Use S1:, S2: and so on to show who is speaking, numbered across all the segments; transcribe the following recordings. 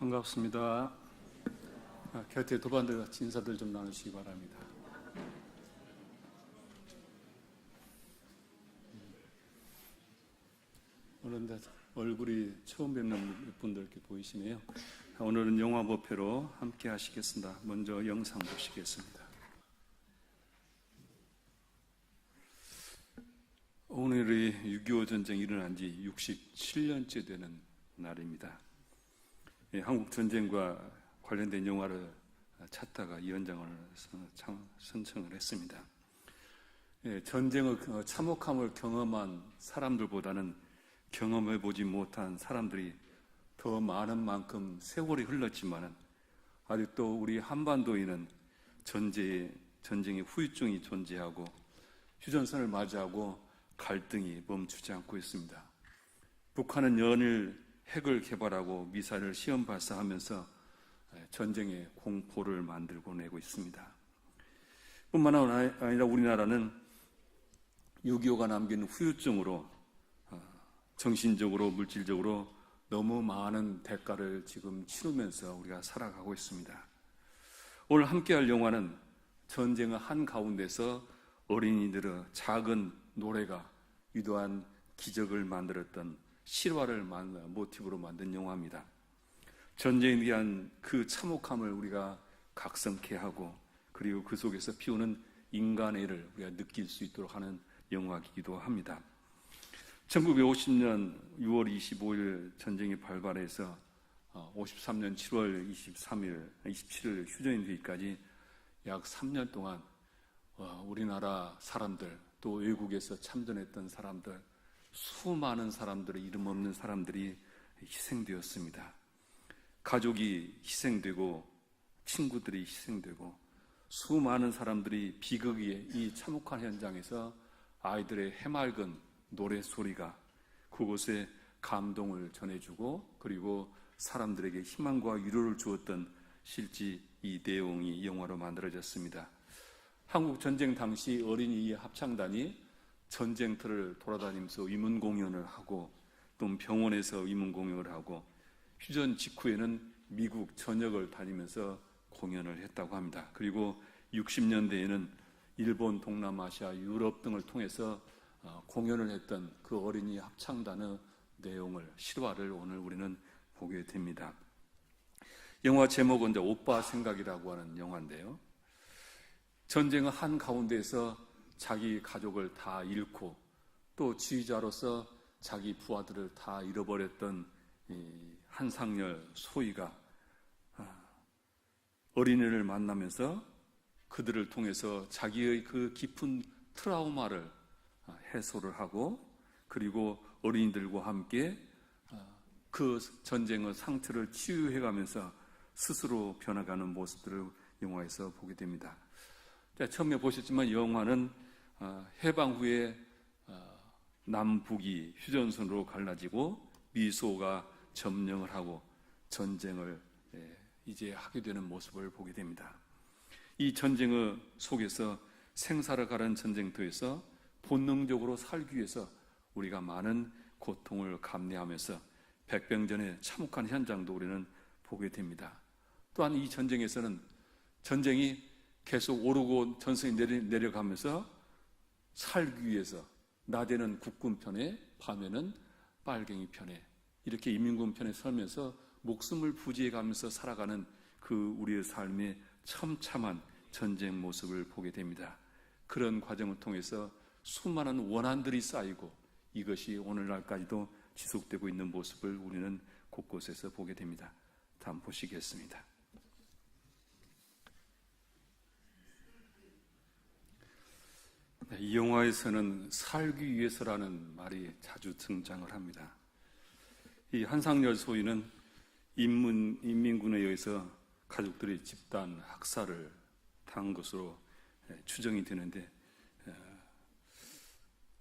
S1: 반갑습니다. 곁에 도반들 같이 인사들 좀 나누시기 바랍니다. 오늘은 얼굴이 처음 뵙는 분들 이렇게 보이시네요. 오늘은 영화 보표로 함께 하시겠습니다. 먼저 영상 보시겠습니다. 오늘이 6.25 전쟁이 일어난 지 67년째 되는 날입니다. 한국 전쟁과 관련된 영화를 찾다가 이 현장을 선정을 했습니다. 전쟁의 참혹함을 경험한 사람들보다는 경험해보지 못한 사람들이 더 많은 만큼 세월이 흘렀지만 아직도 우리 한반도에는 전쟁의 후유증이 존재하고 휴전선을 맞이하고 갈등이 멈추지 않고 있습니다. 북한은 연일 핵을 개발하고 미사일을 시험 발사하면서 전쟁의 공포를 만들고 내고 있습니다. 뿐만 아니라 우리나라는 6.25가 남긴 후유증으로 정신적으로 물질적으로 너무 많은 대가를 지금 치르면서 우리가 살아가고 있습니다. 오늘 함께할 영화는 전쟁의 한가운데서 어린이들의 작은 노래가 위대한 기적을 만들었던 실화를 모티브로 만든 영화입니다. 전쟁에 대한 그 참혹함을 우리가 각성케 하고 그리고 그 속에서 피우는 인간의 애를 우리가 느낄 수 있도록 하는 영화이기도 합니다. 1950년 6월 25일 전쟁이 발발해서 53년 7월 27일 휴전이 되기까지 약 3년 동안 우리나라 사람들 또 외국에서 참전했던 사람들 수많은 사람들의 이름 없는 사람들이 희생되었습니다. 가족이 희생되고 친구들이 희생되고 수많은 사람들이 비극의 이 참혹한 현장에서 아이들의 해맑은 노래소리가 그곳에 감동을 전해주고 그리고 사람들에게 희망과 위로를 주었던 실제 이 내용이 영화로 만들어졌습니다. 한국 전쟁 당시 어린이 합창단이 전쟁터를 돌아다니면서 위문 공연을 하고 또 병원에서 위문 공연을 하고 휴전 직후에는 미국 전역을 다니면서 공연을 했다고 합니다. 그리고 60년대에는 일본, 동남아시아, 유럽 등을 통해서 공연을 했던 그 어린이 합창단의 내용을 실화를 오늘 우리는 보게 됩니다. 영화 제목은 이제 오빠 생각이라고 하는 영화인데요. 전쟁의 한가운데에서 자기 가족을 다 잃고 또 지휘자로서 자기 부하들을 다 잃어버렸던 이 한상열 소위가 어린이를 만나면서 그들을 통해서 자기의 그 깊은 트라우마를 해소를 하고 그리고 어린이들과 함께 그 전쟁의 상처를 치유해가면서 스스로 변화가는 모습들을 영화에서 보게 됩니다. 처음에 보셨지만 영화는 해방 후에 남북이 휴전선으로 갈라지고 미소가 점령을 하고 전쟁을 이제 하게 되는 모습을 보게 됩니다. 이 전쟁의 속에서 생사를 가른 전쟁터에서 본능적으로 살기 위해서 우리가 많은 고통을 감내하면서 백병전의 참혹한 현장도 우리는 보게 됩니다. 또한 이 전쟁에서는 전쟁이 계속 오르고 전선이 내려가면서 살기 위해서 낮에는 국군 편에 밤에는 빨갱이 편에 이렇게 인민군 편에 서면서 목숨을 부지해 가면서 살아가는 그 우리의 삶의 첨참한 전쟁 모습을 보게 됩니다. 그런 과정을 통해서 수많은 원한들이 쌓이고 이것이 오늘날까지도 지속되고 있는 모습을 우리는 곳곳에서 보게 됩니다. 다음 보시겠습니다. 이 영화에서는 살기 위해서라는 말이 자주 등장을 합니다. 이 한상열 소위는 인민군에 의해서 가족들이 집단 학살을 당한 것으로 추정이 되는데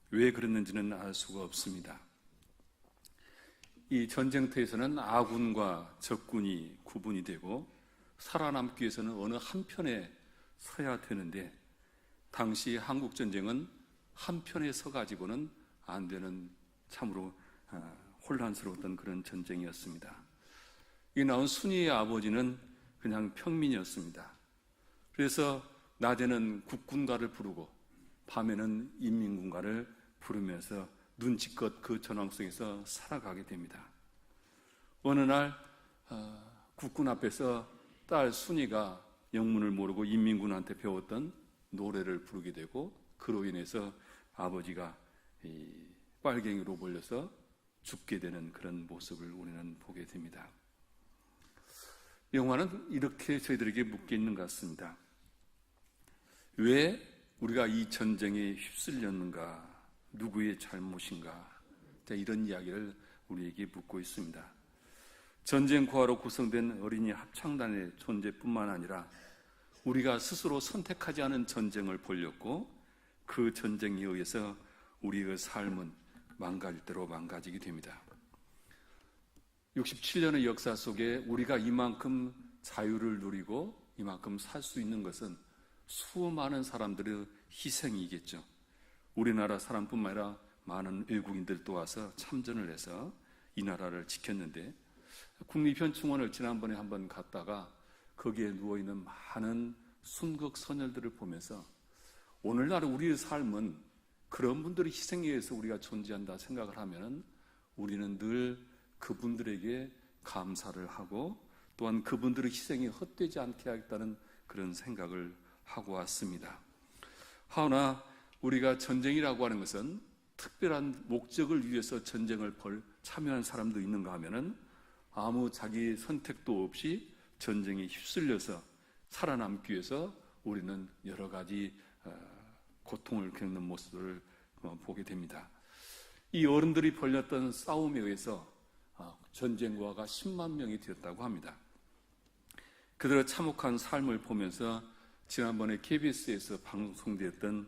S1: 왜 그랬는지는 알 수가 없습니다. 이 전쟁터에서는 아군과 적군이 구분이 되고 살아남기 위해서는 어느 한편에 서야 되는데 당시 한국전쟁은 한편에 서가지고는 안 되는 참으로 혼란스러웠던 그런 전쟁이었습니다. 이 나온 순이의 아버지는 그냥 평민이었습니다. 그래서 낮에는 국군가를 부르고 밤에는 인민군가를 부르면서 눈치껏 그 전황 속에서 살아가게 됩니다. 어느 날 국군 앞에서 딸 순이가 영문을 모르고 인민군한테 배웠던 노래를 부르게 되고 그로 인해서 아버지가 빨갱이로 몰려서 죽게 되는 그런 모습을 우리는 보게 됩니다. 영화는 이렇게 저희들에게 묻게 있는 것 같습니다. 왜 우리가 이 전쟁에 휩쓸렸는가? 누구의 잘못인가? 이런 이야기를 우리에게 묻고 있습니다. 전쟁고아로 구성된 어린이 합창단의 존재뿐만 아니라 우리가 스스로 선택하지 않은 전쟁을 벌였고 그 전쟁에 의해서 우리의 삶은 망가질 대로 망가지게 됩니다. 67년의 역사 속에 우리가 이만큼 자유를 누리고 이만큼 살 수 있는 것은 수많은 사람들의 희생이겠죠. 우리나라 사람뿐만 아니라 많은 외국인들도 와서 참전을 해서 이 나라를 지켰는데 국립현충원을 지난번에 한번 갔다가 거기에 누워있는 많은 순극 선열들을 보면서 오늘날 우리의 삶은 그런 분들의 희생에 의해서 우리가 존재한다 생각을 하면 우리는 늘 그분들에게 감사를 하고 또한 그분들의 희생이 헛되지 않게 하겠다는 그런 생각을 하고 왔습니다. 하오나 우리가 전쟁이라고 하는 것은 특별한 목적을 위해서 전쟁을 참여한 사람도 있는가 하면은 아무 자기 선택도 없이 전쟁에 휩쓸려서 살아남기 위해서 우리는 여러 가지 고통을 겪는 모습을 보게 됩니다. 이 어른들이 벌였던 싸움에 의해서 전쟁고아가 10만 명이 되었다고 합니다. 그들의 참혹한 삶을 보면서 지난번에 KBS에서 방송되었던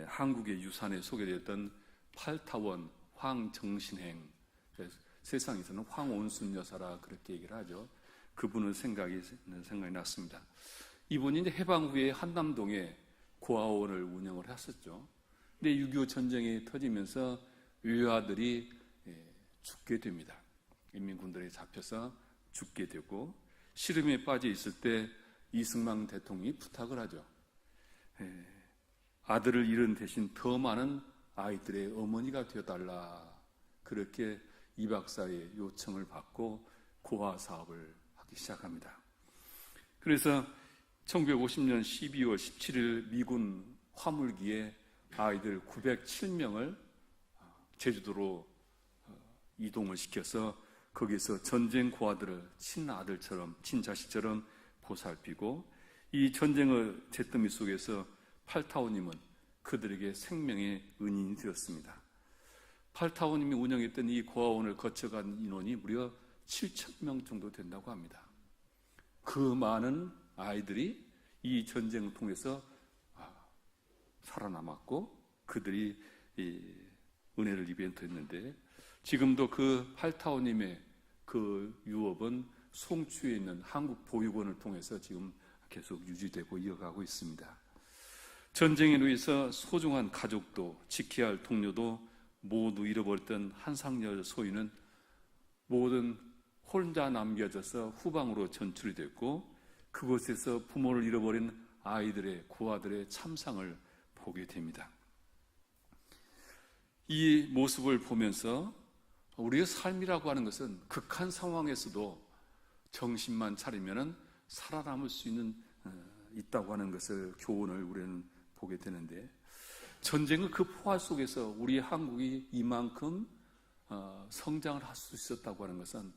S1: 한국의 유산에 소개되었던 팔타원 황정신행, 세상에서는 황온순 여사라 그렇게 얘기를 하죠. 그분의 생각이 났습니다. 이분이 이제 해방 후에 한남동에 고아원을 운영을 했었죠. 근데 6.25 전쟁이 터지면서 외아들이 죽게 됩니다. 인민군들에 잡혀서 죽게 되고 시름에 빠져 있을 때 이승만 대통령이 부탁을 하죠. 아들을 잃은 대신 더 많은 아이들의 어머니가 되어달라. 그렇게 이 박사의 요청을 받고 고아 사업을 하기 시작합니다. 그래서 1950년 12월 17일 미군 화물기에 아이들 907명을 제주도로 이동을 시켜서 거기서 전쟁 고아들을 친아들처럼 친자식처럼 보살피고 이 전쟁의 잿더미 속에서 팔타오님은 그들에게 생명의 은인이 되었습니다. 팔타오님이 운영했던 이 고아원을 거쳐간 인원이 무려 7,000명 정도 된다고 합니다. 그 많은 아이들이 이 전쟁을 통해서 살아남았고 그들이 은혜를 입었는데 지금도 그 팔타오님의 그 유업은 송추에 있는 한국보육원을 통해서 지금 계속 유지되고 이어가고 있습니다. 전쟁에 의해서 소중한 가족도 지켜야 할 동료도 모두 잃어버렸던 한상열 소인은 모든 혼자 남겨져서 후방으로 전출이 됐고 그곳에서 부모를 잃어버린 아이들의 고아들의 참상을 보게 됩니다. 이 모습을 보면서 우리의 삶이라고 하는 것은 극한 상황에서도 정신만 차리면 살아남을 수 있다고 하는 것을 교훈을 우리는 보게 되는데 전쟁의 그 포화 속에서 우리 한국이 이만큼 성장을 할 수 있었다고 하는 것은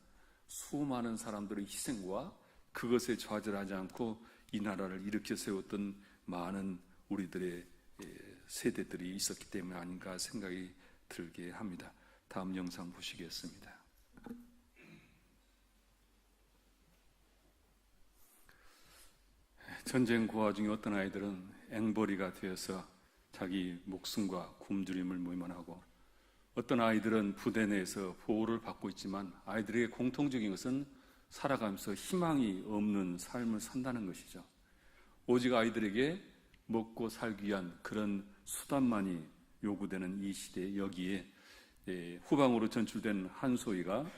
S1: 수많은 사람들의 희생과 그것에 좌절하지 않고 이 나라를 일으켜 세웠던 많은 우리들의 세대들이 있었기 때문에 아닌가 생각이 들게 합니다. 다음 영상 보시겠습니다. 전쟁 고아 중에 어떤 아이들은 앵벌이가 되어서 자기 목숨과 굶주림을 모면하고 어떤 아이들은 부대 내에서 보호를 받고 있지만 아이들에게 공통적인 것은 살아가면서 희망이 없는 삶을 산다는 것이죠. 오직 아이들에게 먹고 살기 위한 그런 수단만이 요구되는 이 시대에 여기에 후방으로 전출된 한소희가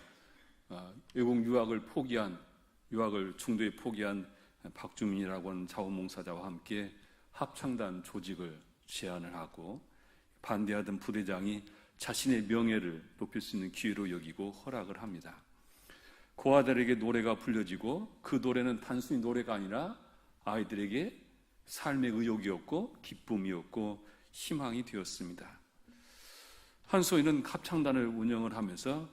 S1: 외국 유학을 중도에 포기한 박주민이라고 하는 자원봉사자와 함께 합창단 조직을 제안을 하고, 반대하던 부대장이 자신의 명예를 높일 수 있는 기회로 여기고 허락을 합니다. 그 아들에게 노래가 불려지고, 그 노래는 단순히 노래가 아니라 아이들에게 삶의 의욕이었고 기쁨이었고 희망이 되었습니다. 한소희는 합창단을 운영을 하면서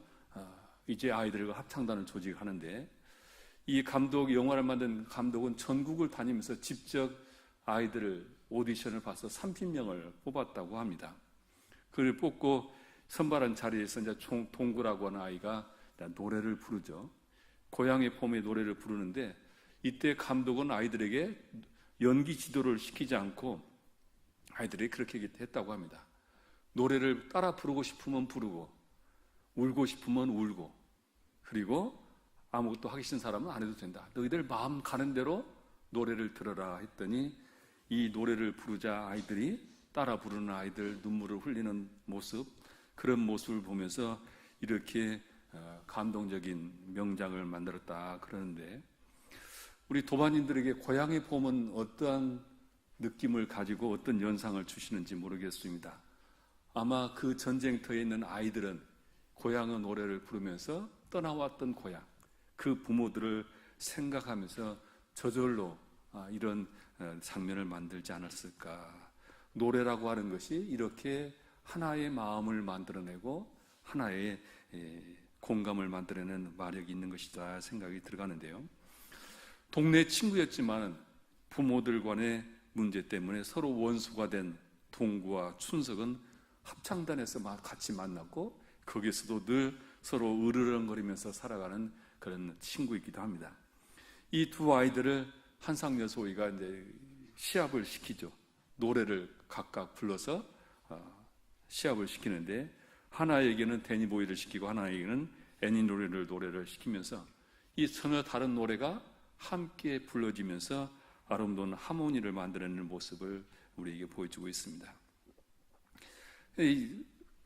S1: 이제 아이들과 합창단을 조직하는데, 이 영화를 만든 감독은 전국을 다니면서 직접 아이들을 오디션을 봐서 30명을 뽑았다고 합니다. 그를 뽑고 선발한 자리에서 이제 동구라고 하는 아이가 노래를 부르죠. 고향의 봄의 노래를 부르는데, 이때 감독은 아이들에게 연기 지도를 시키지 않고 아이들이 그렇게 했다고 합니다. 노래를 따라 부르고 싶으면 부르고, 울고 싶으면 울고, 그리고 아무것도 하기 싫은 사람은 안 해도 된다. 너희들 마음 가는 대로 노래를 들어라 했더니, 이 노래를 부르자 아이들이 따라 부르는 아이들 눈물을 흘리는 모습, 그런 모습을 보면서 이렇게 감동적인 명작을 만들었다 그러는데, 우리 도반인들에게 고향의 봄은 어떠한 느낌을 가지고 어떤 연상을 주시는지 모르겠습니다. 아마 그 전쟁터에 있는 아이들은 고향의 노래를 부르면서 떠나왔던 고향, 그 부모들을 생각하면서 저절로 이런 장면을 만들지 않았을까. 노래라고 하는 것이 이렇게 하나의 마음을 만들어내고 하나의 공감을 만들어내는 마력이 있는 것이다 생각이 들어가는데요. 동네 친구였지만 부모들 간의 문제 때문에 서로 원수가 된 동구와 춘석은 합창단에서 같이 만났고, 거기서도 늘 서로 으르렁거리면서 살아가는 그런 친구이기도 합니다. 이 두 아이들을 한상여소이가 이제 시합을 시키죠. 노래를 각각 불러서 시합을 시키는데, 하나에게는 데니보이를 시키고 하나에게는 애니 노래를 시키면서 이 전혀 다른 노래가 함께 불러지면서 아름다운 하모니를 만들어내는 모습을 우리에게 보여주고 있습니다.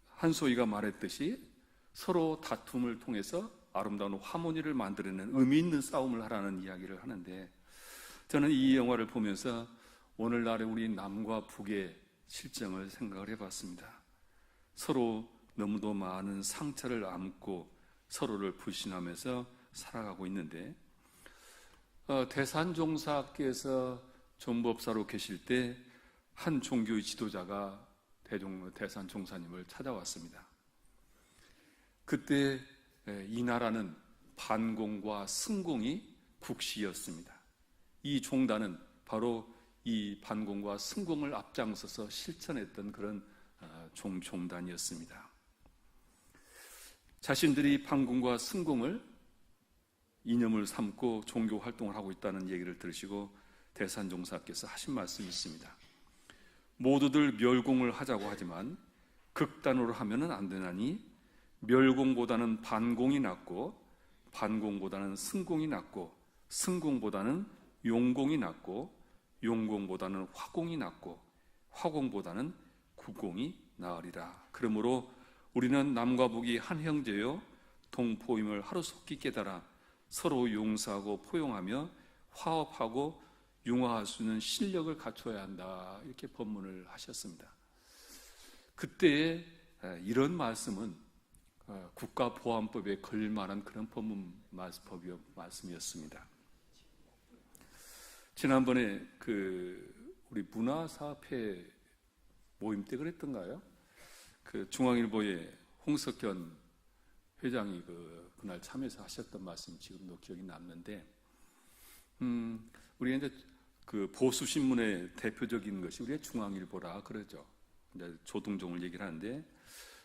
S1: 한소희가 말했듯이 서로 다툼을 통해서 아름다운 하모니를 만들어내는 의미 있는 싸움을 하라는 이야기를 하는데, 저는 이 영화를 보면서 오늘날의 우리 남과 북의 실정을 생각을 해봤습니다. 서로 너무도 많은 상처를 안고 서로를 불신하면서 살아가고 있는데, 대산종사께서 종법사로 계실 때 한 종교의 지도자가 대산종사님을 찾아왔습니다. 그때 이 나라는 반공과 승공이 국시였습니다. 이 종단은 바로 이 반공과 승공을 앞장서서 실천했던 그런 종단이었습니다. 자신들이 반공과 승공을 이념을 삼고 종교 활동을 하고 있다는 얘기를 들으시고 대산종사께서 하신 말씀이 있습니다. 모두들 멸공을 하자고 하지만 극단으로 하면은 안 되나니, 멸공보다는 반공이 낫고, 반공보다는 승공이 낫고, 승공보다는 용공이 낫고, 용공보다는 화공이 낫고, 화공보다는 구공이 나으리라. 그러므로 우리는 남과 북이 한 형제요 동포임을 하루속히 깨달아 서로 용서하고 포용하며 화합하고 융화할 수 있는 실력을 갖춰야 한다, 이렇게 법문을 하셨습니다. 그때의 이런 말씀은 국가보안법에 걸릴만한 그런 법문 말씀이었습니다. 지난번에 우리 문화사업회 모임 때 그랬던가요? 중앙일보의 홍석현 회장이 그날 참여해서 하셨던 말씀 지금도 기억이 남는데, 우리가 이제 보수신문의 대표적인 것이 우리의 중앙일보라 그러죠. 이제 조동종을 얘기를 하는데,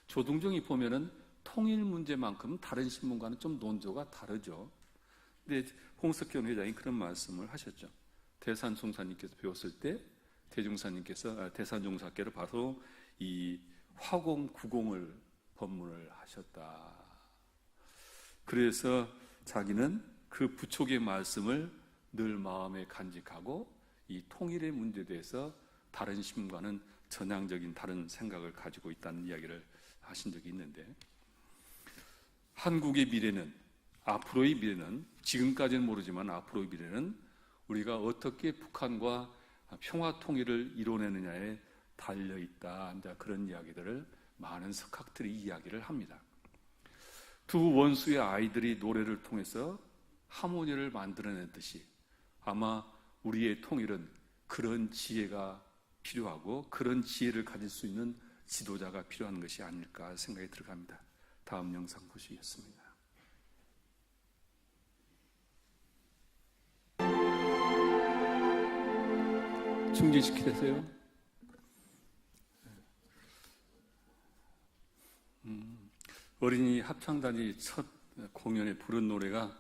S1: 조동종이 보면은 통일 문제만큼 다른 신문과는 좀 논조가 다르죠. 근데 홍석현 회장이 그런 말씀을 하셨죠. 대산종사님께서 배웠을 때 대산종사께를 바로 이 화공, 구공을 법문을 하셨다. 그래서 자기는 그 부촉의 말씀을 늘 마음에 간직하고 이 통일의 문제에 대해서 다른 신문과는 전향적인 다른 생각을 가지고 있다는 이야기를 하신 적이 있는데, 한국의 미래는 앞으로의 미래는, 지금까지는 모르지만 앞으로의 미래는 우리가 어떻게 북한과 평화 통일을 이뤄내느냐에 달려있다. 이제 그런 이야기들을 많은 석학들이 이야기를 합니다. 두 원수의 아이들이 노래를 통해서 하모니를 만들어내듯이 아마 우리의 통일은 그런 지혜가 필요하고 그런 지혜를 가질 수 있는 지도자가 필요한 것이 아닐까 생각이 들어갑니다. 다음 영상 보시겠습니다. 충진시키세요. 어린이 합창단이 첫 공연에 부른 노래가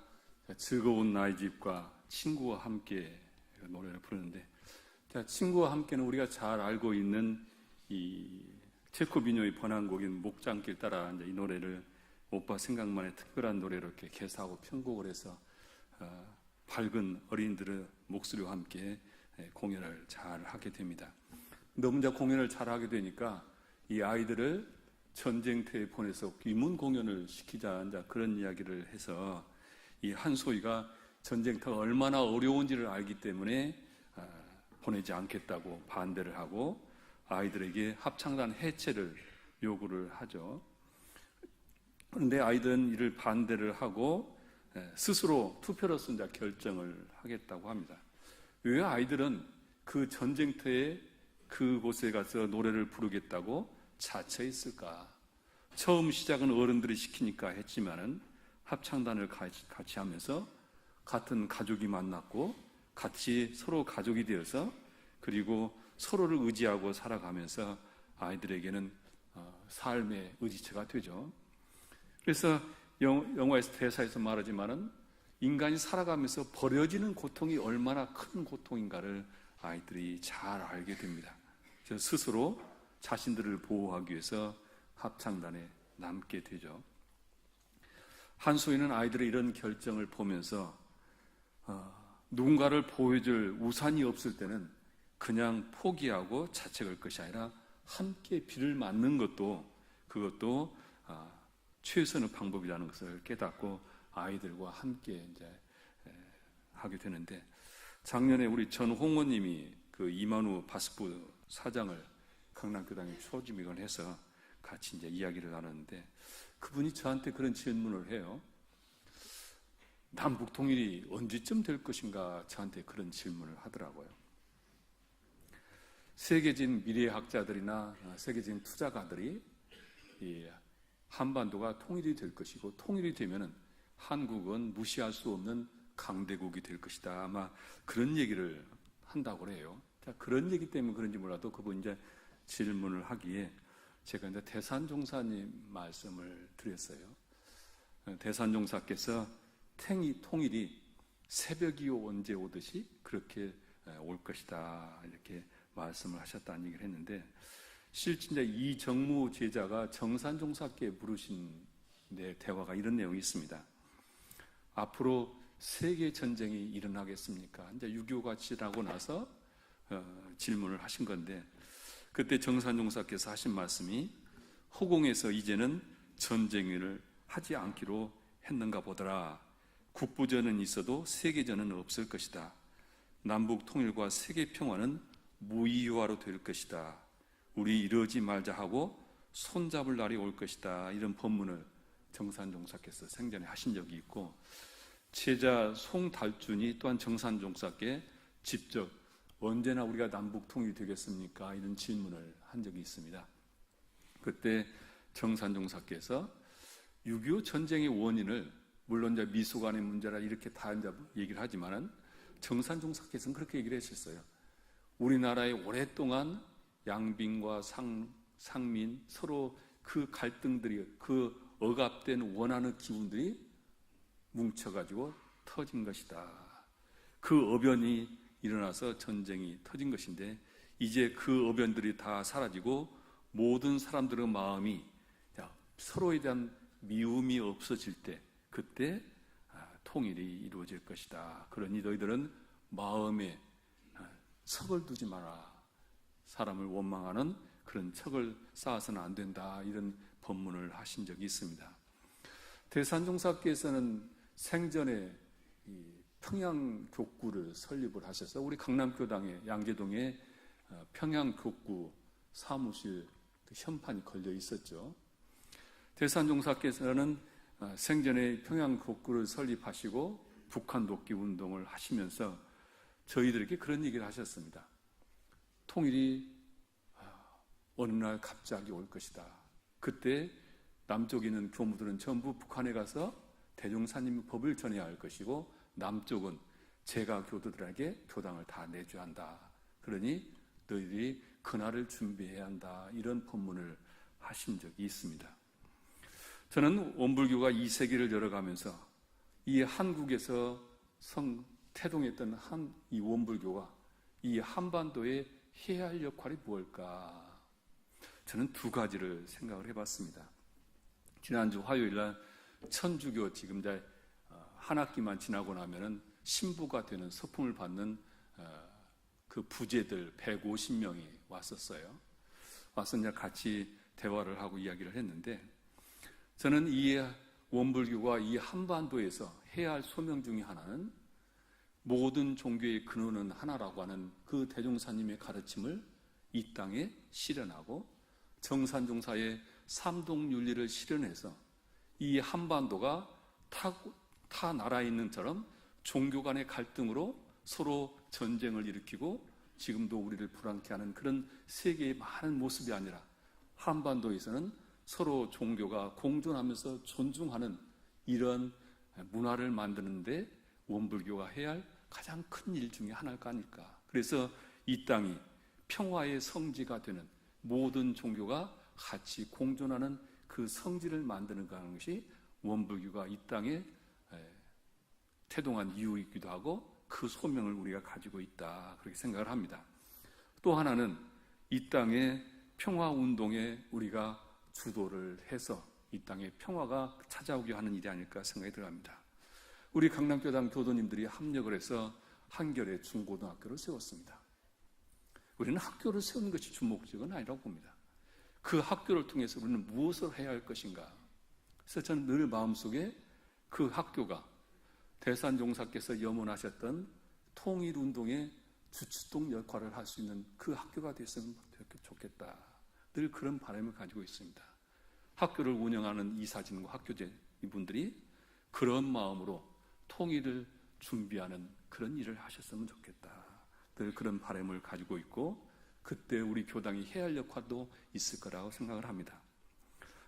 S1: 즐거운 나의 집과 친구와 함께 노래를 부르는데, 친구와 함께는 우리가 잘 알고 있는 이 체코 민요의 번안곡인 목장길 따라 이제 이 노래를 오빠 생각만의 특별한 노래로 이렇게 개사하고 편곡을 해서 밝은 어린이들의 목소리와 함께 공연을 잘 하게 됩니다. 너무 이제 공연을 잘 하게 되니까 이 아이들을 전쟁터에 보내서 귀문 공연을 시키자, 이제 그런 이야기를 해서 이 한소희가 전쟁터가 얼마나 어려운지를 알기 때문에 보내지 않겠다고 반대를 하고 아이들에게 합창단 해체를 요구를 하죠. 그런데 아이들은 이를 반대를 하고 스스로 투표로서 이제 결정을 하겠다고 합니다. 왜 아이들은 그 전쟁터에 그곳에 가서 노래를 부르겠다고 자처했을까? 처음 시작은 어른들이 시키니까 했지만은 합창단을 같이 하면서 같은 가족이 만났고 같이 서로 가족이 되어서 그리고 서로를 의지하고 살아가면서 아이들에게는 삶의 의지체가 되죠. 그래서 영화에서 대사에서 말하지만은 인간이 살아가면서 버려지는 고통이 얼마나 큰 고통인가를 아이들이 잘 알게 됩니다. 그래서 스스로 자신들을 보호하기 위해서 합창단에 남게 되죠. 한소희는 아이들의 이런 결정을 보면서 누군가를 보호해줄 우산이 없을 때는 그냥 포기하고 자책할 것이 아니라 함께 비를 맞는 것도 그것도 최선의 방법이라는 것을 깨닫고 아이들과 함께 이제 하게 되는데, 작년에 우리 전홍원님이 그 이만우 바스프 사장을 강남교당에 초지명을 해서 같이 이제 이야기를 나눴는데, 그분이 저한테 그런 질문을 해요. 남북 통일이 언제쯤 될 것인가 저한테 그런 질문을 하더라고요. 세계적인 미래학자들이나 세계적인 투자가들이 이 한반도가 통일이 될 것이고 통일이 되면은 한국은 무시할 수 없는 강대국이 될 것이다. 아마 그런 얘기를 한다고 그래요. 자, 그런 얘기 때문에 그런지 몰라도 그분 이제 질문을 하기에 제가 이제 대산종사님 말씀을 드렸어요. 대산종사께서 통일이 새벽이 언제 오듯이 그렇게 올 것이다. 이렇게 말씀을 하셨다는 얘기를 했는데, 실제 이정무 제자가 정산종사께 부르신 대화가 이런 내용이 있습니다. 앞으로 세계 전쟁이 일어나겠습니까? 이제 6.25가 지나고 나서 질문을 하신 건데, 그때 정산종사께서 하신 말씀이 허공에서 이제는 전쟁을 하지 않기로 했는가 보더라. 국부전은 있어도 세계전은 없을 것이다. 남북 통일과 세계 평화는 무의화로 될 것이다. 우리 이러지 말자 하고 손잡을 날이 올 것이다. 이런 법문을 정산종사께서 생전에 하신 적이 있고, 제자 송달준이 또한 정산종사께 직접 언제나 우리가 남북 통일이 되겠습니까? 이런 질문을 한 적이 있습니다. 그때 정산종사께서 6.25 전쟁의 원인을, 물론 이제 미소 간의 문제라 이렇게 다 이제 얘기를 하지만은 정산종사께서는 그렇게 얘기를 했었어요. 우리나라에 오랫동안 양빈과 상민 서로 그 갈등들이, 그 억압된 원하는 기운들이 뭉쳐가지고 터진 것이다. 그 어변이 일어나서 전쟁이 터진 것인데, 이제 그 어변들이 다 사라지고 모든 사람들의 마음이 서로에 대한 미움이 없어질 때, 그때 통일이 이루어질 것이다. 그러니 너희들은 마음에 척을 두지 마라. 사람을 원망하는 그런 척을 쌓아서는 안 된다. 이런 법문을 하신 적이 있습니다. 대산종사께서는 생전에 이 평양교구를 설립을 하셔서 우리 강남교당의 양재동에 평양교구 사무실 현판이 걸려 있었죠. 대산종사께서는 생전에 평양교구를 설립하시고 북한 독기 운동을 하시면서 저희들에게 그런 얘기를 하셨습니다. 통일이 어느 날 갑자기 올 것이다. 그때 남쪽에 있는 교무들은 전부 북한에 가서 대종사님의 법을 전해야 할 것이고 남쪽은 제가 교도들에게 교당을 다 내줘야 한다. 그러니 너희들이 그날을 준비해야 한다. 이런 법문을 하신 적이 있습니다. 저는 원불교가 이 세계를 열어가면서 이 한국에서 태동했던 이 원불교가 이 한반도에 해야 할 역할이 무엇일까? 저는 두 가지를 생각을 해봤습니다. 지난주 화요일날 천주교 지금 한 학기만 지나고 나면은 신부가 되는 서품을 받는 그 부제들 150명이 왔었어요. 와서 이제 같이 대화를 하고 이야기를 했는데 저는 이 원불교가 이 한반도에서 해야 할 소명 중에 하나는 모든 종교의 근원은 하나라고 하는 그 대종사님의 가르침을 이 땅에 실현하고 정산종사의 삼동윤리를 실현해서 이 한반도가 타 나라에 있는 처럼 종교 간의 갈등으로 서로 전쟁을 일으키고 지금도 우리를 불안케 하는 그런 세계의 많은 모습이 아니라 한반도에서는 서로 종교가 공존하면서 존중하는 이런 문화를 만드는데 원불교가 해야 할 가장 큰 일 중에 하나가 아닐까. 그래서 이 땅이 평화의 성지가 되는 모든 종교가 같이 공존하는 그 성지를 만드는 것이 원불교가 이 땅에 태동한 이유이기도 하고 그 소명을 우리가 가지고 있다. 그렇게 생각을 합니다. 또 하나는 이 땅의 평화운동에 우리가 주도를 해서 이 땅에 평화가 찾아오게 하는 일이 아닐까 생각이 들어갑니다. 우리 강남교당 교도님들이 합력을 해서 한결의 중고등학교를 세웠습니다. 우리는 학교를 세우는 것이 주목적은 아니라고 봅니다. 그 학교를 통해서 우리는 무엇을 해야 할 것인가. 그래서 저는 늘 마음속에 그 학교가 대산종사께서 염원하셨던 통일운동의 주춧돌 역할을 할 수 있는 그 학교가 됐으면 좋겠다. 늘 그런 바람을 가지고 있습니다. 학교를 운영하는 이사진과 학교제 이분들이 그런 마음으로 통일을 준비하는 그런 일을 하셨으면 좋겠다. 늘 그런 바람을 가지고 있고 그때 우리 교당이 해야 할 역할도 있을 거라고 생각을 합니다.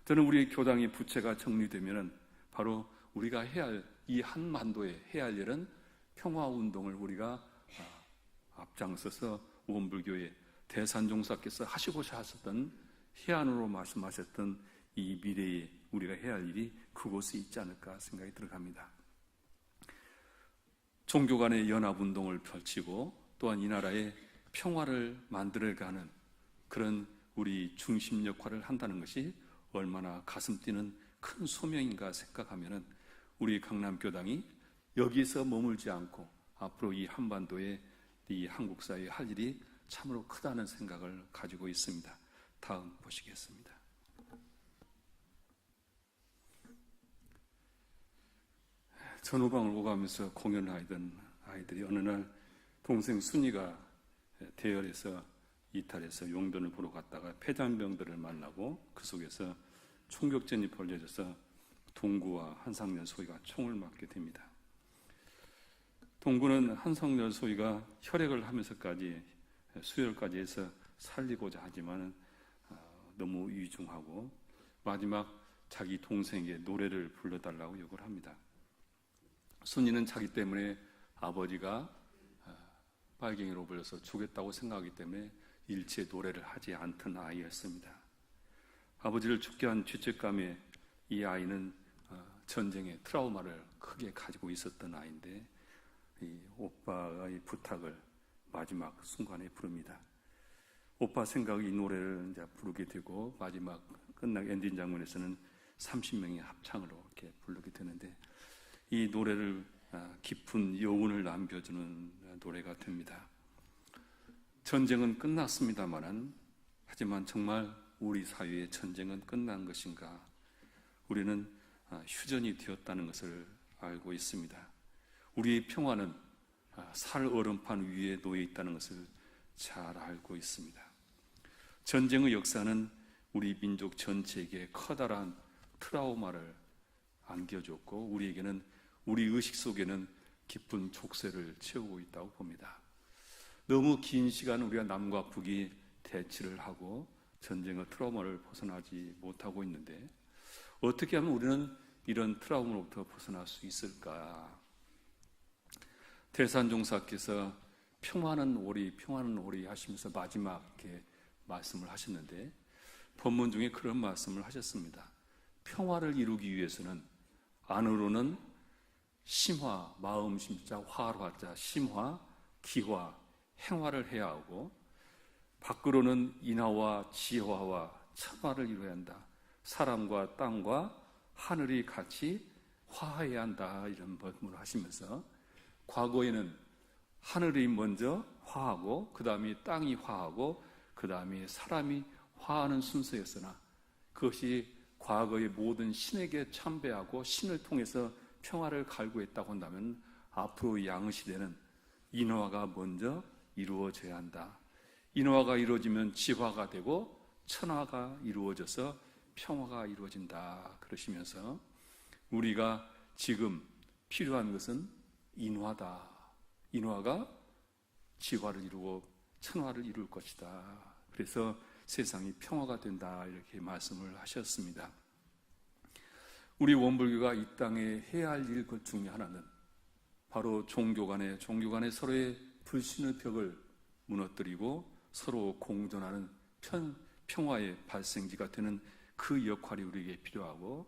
S1: 저는 우리 교당의 부채가 정리되면 바로 우리가 해야 할 이 한반도에 해야 할 일은 평화운동을 우리가 앞장서서 원불교의 대산종사께서 하시고자 하셨던 해안으로 말씀하셨던 이 미래에 우리가 해야 할 일이 그곳에 있지 않을까 생각이 들어갑니다. 종교 간의 연합운동을 펼치고 또한 이 나라의 평화를 만들어가는 그런 우리 중심 역할을 한다는 것이 얼마나 가슴 뛰는 큰 소명인가 생각하면 우리 강남교당이 여기서 머물지 않고 앞으로 이 한반도에 이 한국 사회에 할 일이 참으로 크다는 생각을 가지고 있습니다. 다음 보시겠습니다. 전후방을 오가면서 공연을 하던 아이들이 어느 날 동생 순이가 대열에서 이탈해서 용변을 보러 갔다가 폐잔병들을 만나고 그 속에서 총격전이 벌어져서 동구와 한상열 소위가 총을 맞게 됩니다. 동구는 한상열 소위가 혈액을 하면서까지 수혈까지 해서 살리고자 하지만 너무 위중하고 마지막 자기 동생에게 노래를 불러달라고 요구를 합니다. 순이는 자기 때문에 아버지가 빨갱이로 불려서 죽였다고 생각하기 때문에 일체 노래를 하지 않던 아이였습니다. 아버지를 죽게 한 죄책감에 이 아이는 전쟁의 트라우마를 크게 가지고 있었던 아이인데 이 오빠의 부탁을 마지막 순간에 부릅니다. 오빠 생각에 이 노래를 이제 부르게 되고 마지막 끝나고 엔딩 장면에서는 30명이 합창으로 이렇게 부르게 되는데 이 노래를 깊은 여운을 남겨주는 노래가 됩니다. 전쟁은 끝났습니다만 하지만 정말 우리 사회의 전쟁은 끝난 것인가? 우리는 휴전이 되었다는 것을 알고 있습니다. 우리의 평화는 살 얼음판 위에 놓여 있다는 것을 잘 알고 있습니다. 전쟁의 역사는 우리 민족 전체에게 커다란 트라우마를 안겨줬고, 우리에게는, 우리 의식 속에는 깊은 족쇄를 채우고 있다고 봅니다. 너무 긴 시간 우리가 남과 북이 대치를 하고 전쟁의 트라우마를 벗어나지 못하고 있는데, 어떻게 하면 우리는 이런 트라우마로부터 벗어날 수 있을까? 대산종사께서 평화는 오리 하시면서 마지막에 말씀을 하셨는데, 본문 중에 그런 말씀을 하셨습니다. 평화를 이루기 위해서는 안으로는 심화, 마음 심자, 화로 하자, 심화, 기화, 행화를 해야 하고, 밖으로는 인화와 지화와 천화를 이루어야 한다. 사람과 땅과 하늘이 같이 화해야 한다. 이런 말씀을 하시면서, 과거에는 하늘이 먼저 화하고, 그 다음에 땅이 화하고, 그 다음에 사람이 화하는 순서였으나, 그것이 과거의 모든 신에게 참배하고 신을 통해서 평화를 갈구했다고 한다면, 앞으로 양시대는 인화가 먼저 이루어져야 한다. 인화가 이루어지면 지화가 되고 천화가 이루어져서 평화가 이루어진다. 그러시면서, 우리가 지금 필요한 것은 인화다. 인화가 지화를 이루고 천화를 이룰 것이다. 그래서 세상이 평화가 된다. 이렇게 말씀을 하셨습니다. 우리 원불교가 이 땅에 해야 할 일 그 중에 하나는 바로 종교 간에 서로의 불신의 벽을 무너뜨리고 서로 공존하는 평화의 발생지가 되는 그 역할이 우리에게 필요하고,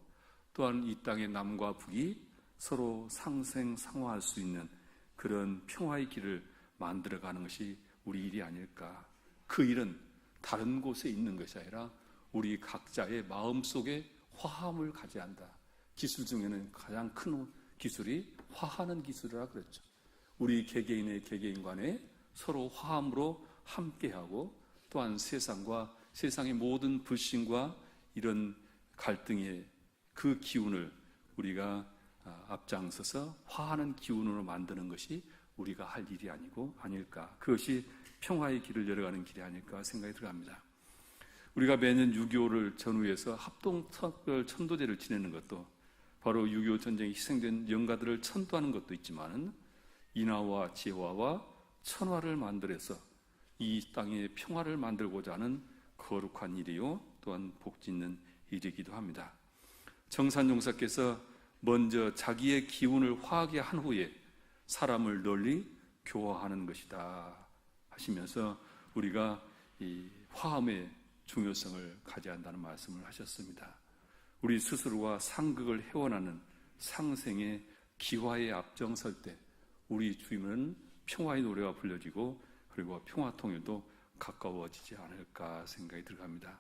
S1: 또한 이 땅의 남과 북이 서로 상생상화할 수 있는 그런 평화의 길을 만들어가는 것이 우리 일이 아닐까. 그 일은 다른 곳에 있는 것이 아니라 우리 각자의 마음속에 화함을 가져야 한다. 기술 중에는 가장 큰 기술이 화하는 기술이라 그랬죠. 우리 개개인의 개개인 간에 서로 화함으로 함께하고, 또한 세상의 모든 불신과 이런 갈등의 그 기운을 우리가 앞장서서 화하는 기운으로 만드는 것이 우리가 할 일이 아닐까. 그것이 평화의 길을 열어가는 길이 아닐까 생각이 들어갑니다. 우리가 매년 6.25를 전후해서 합동특별 천도제를 지내는 것도 바로 6.25 전쟁에 희생된 영가들을 천도하는 것도 있지만, 인화와 지화와 천화를 만들어서 이 땅에 평화를 만들고자 하는 거룩한 일이요, 또한 복짓는 일이기도 합니다. 정산용사께서 먼저 자기의 기운을 화하게 한 후에 사람을 널리 교화하는 것이다 하시면서, 우리가 이 화함의 중요성을 가져야 한다는 말씀을 하셨습니다. 우리 스스로와 상극을 헤어나는 상생의 기화에 앞장설 때 우리 주임은 평화의 노래가 불려지고, 그리고 평화 통일도 가까워지지 않을까 생각이 들어갑니다.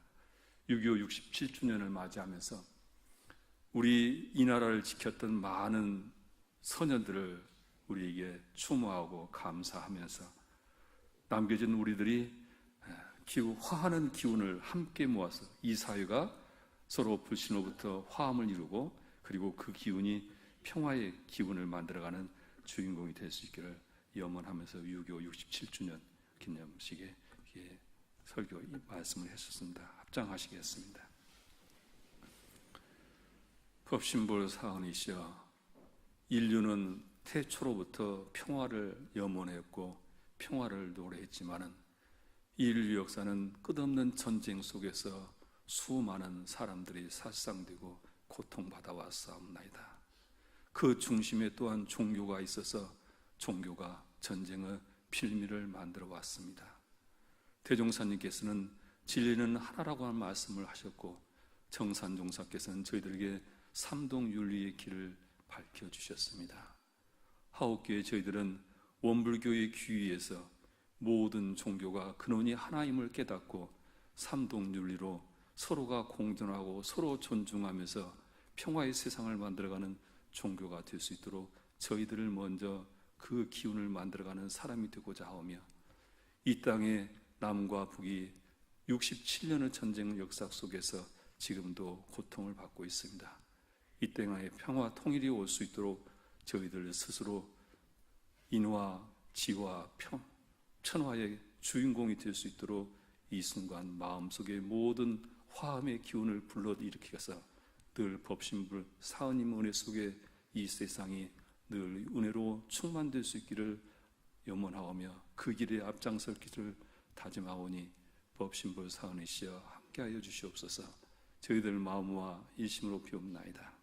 S1: 6.25 67주년을 맞이하면서 우리 이 나라를 지켰던 많은 선현들을 우리에게 추모하고 감사하면서, 남겨진 우리들이 화하는 기운을 함께 모아서 이 사회가 서로 불신으로부터 화함을 이루고, 그리고 그 기운이 평화의 기운을 만들어가는 주인공이 될 수 있기를 염원하면서 6.25 67주년 기념식에 설교 이 말씀을 했었습니다. 합장하시겠습니다. 법신볼 사원이시여, 인류는 태초로부터 평화를 염원했고 평화를 노래했지만은, 인류 역사는 끝없는 전쟁 속에서 수많은 사람들이 살상되고 고통받아왔사옵나이다. 그 중심에 또한 종교가 있어서 종교가 전쟁의 필미를 만들어 왔습니다. 대종사님께서는 진리는 하나라고 하는 말씀을 하셨고, 정산종사께서는 저희들에게 삼동윤리의 길을 밝혀주셨습니다. 하옥교회 저희들은 원불교의 귀위에서 모든 종교가 근원이 하나임을 깨닫고 삼동윤리로 서로가 공존하고 서로 존중하면서 평화의 세상을 만들어가는 종교가 될 수 있도록 저희들을 먼저 그 기운을 만들어가는 사람이 되고자 하오며, 이 땅에 남과 북이 67년의 전쟁 역사 속에서 지금도 고통을 받고 있습니다. 이 땅에 평화 통일이 올 수 있도록 저희들 스스로 인화, 지화, 천화의 주인공이 될 수 있도록 이 순간 마음속에 모든 화음의 기운을 불러일으키셔서 늘 법신불 사은님 은혜 속에 이 세상이 늘 은혜로 충만될 수 있기를 염원하오며 그 길에 앞장설 길을 다짐하오니 법신불 사은의 시여 함께하여 주시옵소서. 저희들 마음과 일심으로 비옵나이다.